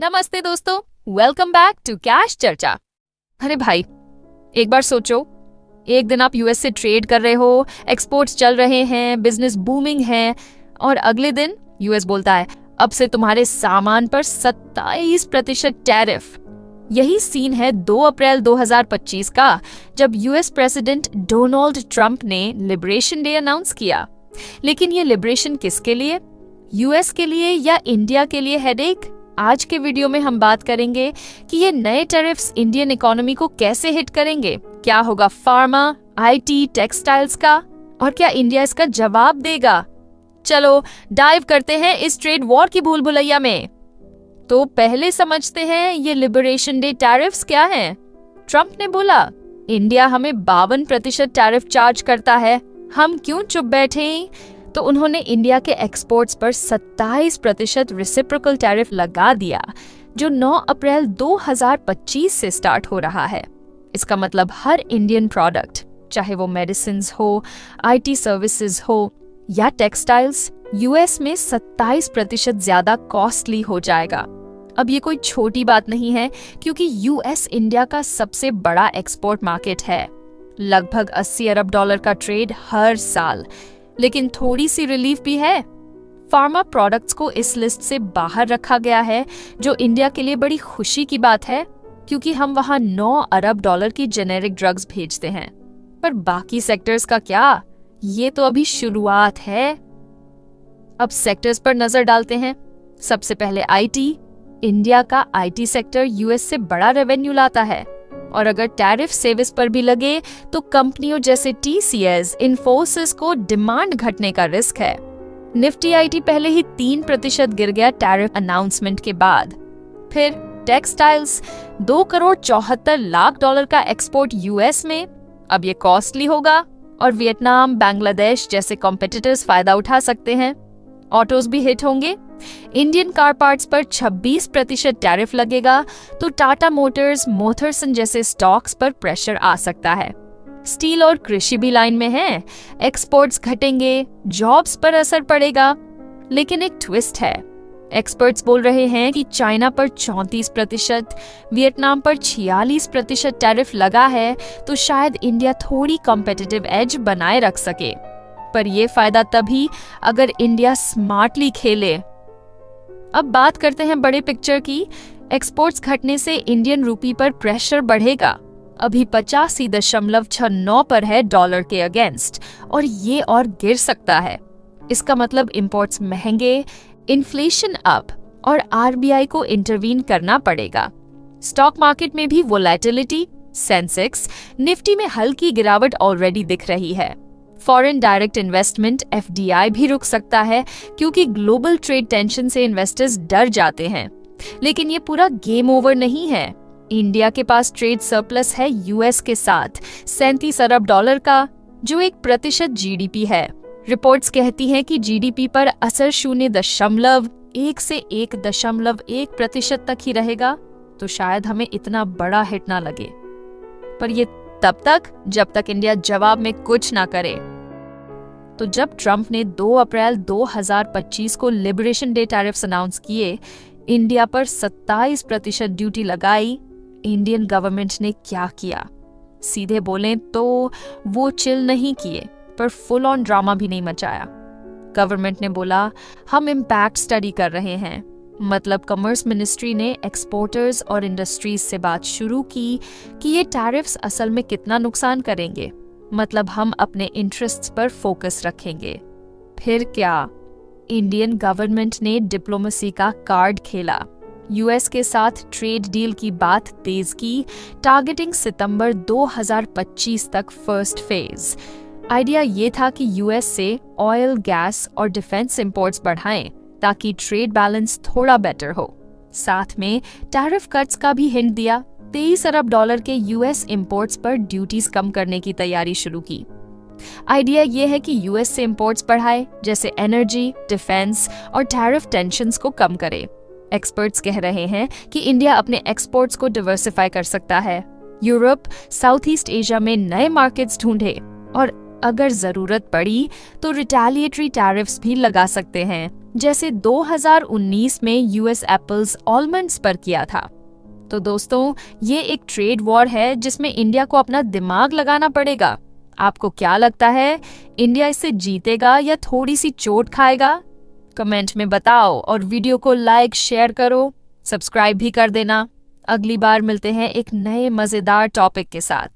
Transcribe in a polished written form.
नमस्ते दोस्तों, welcome back to cash चर्चा। अरे भाई, एक बार सोचो, एक दिन आप यूएस से ट्रेड कर रहे हो, एक्सपोर्ट्स चल रहे हैं, बिजनेस बूमिंग है, और अगले दिन यूएस बोलता है अब से तुम्हारे सामान पर 27% टैरिफ। यही सीन है 2 अप्रैल 2025 का, जब यूएस प्रेसिडेंट डोनाल्ड ट्रंप ने लिबरेशन डे अनाउंस किया। लेकिन ये लिबरेशन किसके लिए? यूएस के लिए या इंडिया के लिए हेडेक? आज के वीडियो में हम बात करेंगे कि ये नए टैरिफ्स इंडियन इकोनॉमी को कैसे हिट करेंगे, क्या होगा फार्मा, आईटी, टेक्सटाइल्स का, और क्या इंडिया इसका जवाब देगा। चलो डाइव करते हैं इस ट्रेड वॉर की भूल भुलैया में। तो पहले समझते हैं ये लिबरेशन डे टैरिफ्स क्या हैं। ट्रंप ने बोला इंडिया हमें 52% टैरिफ चार्ज करता है, हम क्यों चुप बैठे? तो उन्होंने इंडिया के एक्सपोर्ट्स पर 27% रेसिप्रोकल टैरिफ लगा दिया, जो 9 अप्रैल 2025 से स्टार्ट हो रहा है। इसका मतलब हर इंडियन प्रोडक्ट, चाहे वो मेडिसिन्स हो, आईटी सर्विसेज हो या टेक्सटाइल्स, यूएस में 27% ज्यादा कॉस्टली हो जाएगा। अब ये कोई छोटी बात नहीं है, क्योंकि यूएस इंडिया का सबसे बड़ा एक्सपोर्ट मार्केट है। लगभग 80 अरब डॉलर का ट्रेड हर साल। लेकिन थोड़ी सी रिलीफ भी है। फार्मा प्रोडक्ट्स को इस लिस्ट से बाहर रखा गया है, जो इंडिया के लिए बड़ी खुशी की बात है, क्योंकि हम वहां 9 अरब डॉलर की जेनेरिक ड्रग्स भेजते हैं। पर बाकी सेक्टर्स का क्या? ये तो अभी शुरुआत है। अब सेक्टर्स पर नजर डालते हैं। सबसे पहले आईटी। इंडिया का आईटी सेक्टर यूएस से बड़ा रेवेन्यू लाता है, और अगर टैरिफ सेविस पर भी लगे तो कंपनियों जैसे टीसीएस, इन्फोसिस को डिमांड घटने का रिस्क है। निफ्टी आईटी पहले ही 3% गिर गया टैरिफ अनाउंसमेंट के बाद। फिर टेक्सटाइल्स, 2 करोड़ 74 लाख डॉलर का एक्सपोर्ट यूएस में, अब ये कॉस्टली होगा और वियतनाम, बांग्लादेश जैसे कॉम्पिटिटर्स फायदा उठा सकते हैं। ऑटोज भी हिट होंगे। इंडियन कार पार्ट्स पर 26% टैरिफ लगेगा, तो टाटा मोटर्स, मोथरसन जैसे स्टॉक्स पर प्रेशर आ सकता है। स्टील और कृषि भी लाइन में है। एक्सपोर्ट्स घटेंगे, जॉब्स पर असर पड़ेगा। लेकिन एक ट्विस्ट है। एक्सपर्ट्स बोल रहे हैं कि चाइना पर 34%, वियतनाम पर 46% टैरिफ लगा है, तो शायद इंडिया थोड़ी कॉम्पिटिटिव एज बनाए रख सके। पर यह फायदा तभी अगर इंडिया स्मार्टली खेले। अब बात करते हैं बड़े पिक्चर की। एक्सपोर्ट्स घटने से इंडियन रूपी पर प्रेशर बढ़ेगा। अभी 85.69 पर है डॉलर के अगेंस्ट, और ये और गिर सकता है। इसका मतलब इंपोर्ट्स महंगे, इन्फ्लेशन अप, और आरबीआई को इंटरवीन करना पड़ेगा। स्टॉक मार्केट में भी वोलेटिलिटी। सेंसेक्स, निफ्टी में हल्की गिरावट ऑलरेडी दिख रही है। फॉरेन डायरेक्ट इन्वेस्टमेंट एफडीआई भी रुक सकता है, क्योंकि ग्लोबल ट्रेड टेंशन से इन्वेस्टर्स डर जाते हैं। लेकिन ये पूरा गेम ओवर नहीं है। इंडिया के पास ट्रेड सरप्लस है यूएस के साथ 37 अरब डॉलर का, जो 1% जीडीपी है। रिपोर्ट्स कहती हैं कि जीडीपी पर असर 0.1 से 1.1% तक ही रहेगा, तो शायद हमें इतना बड़ा हिट ना लगे। पर ये तब तक जब तक इंडिया जवाब में कुछ ना करे। तो जब ट्रंप ने 2 अप्रैल 2025 को लिबरेशन डे टैरिफ्स अनाउंस किए, इंडिया पर 27% ड्यूटी लगाई, इंडियन गवर्नमेंट ने क्या किया? सीधे बोलें तो वो चिल नहीं किए, पर फुल ऑन ड्रामा भी नहीं मचाया। गवर्नमेंट ने बोला हम इम्पैक्ट स्टडी कर रहे हैं। मतलब कॉमर्स मिनिस्ट्री ने एक्सपोर्टर्स और इंडस्ट्रीज से बात शुरू की कि ये टैरिफ्स असल में कितना नुकसान करेंगे। मतलब हम अपने इंटरेस्ट्स पर फोकस रखेंगे। फिर क्या? इंडियन गवर्नमेंट ने डिप्लोमेसी का कार्ड खेला। यूएस के साथ ट्रेड डील की बात तेज की, टारगेटिंग सितंबर 2025 तक फर्स्ट फेज। आइडिया ये था कि यूएस से ऑयल, गैस और डिफेंस इंपोर्ट्स बढ़ाएं, ताकि ट्रेड बैलेंस थोड़ा बेटर हो। साथ में टैरिफ कट्स का भी हिंट दिया। 23 अरब डॉलर के यूएस इंपोर्ट्स पर ड्यूटीज कम करने की तैयारी शुरू की। आइडिया ये है कि यूएस से इंपोर्ट्स बढ़ाए, जैसे एनर्जी, डिफेंस और टैरिफ टेंशन्स को कम करे। एक्सपर्ट्स कह रहे हैं कि इंडिया अपने एक्सपोर्ट्स को डिवर्सिफाई कर सकता है। यूरोप, साउथ ईस्ट एशिया में नए मार्केट्स ढूंढे, और अगर जरूरत पड़ी तो रिटेलिएटरी टैरिफ्स भी लगा सकते हैं, जैसे 2019 में यूएस एप्पल्स ऑलमंड्स पर किया था। तो दोस्तों, ये एक ट्रेड वॉर है जिसमें इंडिया को अपना दिमाग लगाना पड़ेगा। आपको क्या लगता है, इंडिया इससे जीतेगा या थोड़ी सी चोट खाएगा? कमेंट में बताओ और वीडियो को लाइक शेयर करो, सब्सक्राइब भी कर देना। अगली बार मिलते हैं एक नए मजेदार टॉपिक के साथ।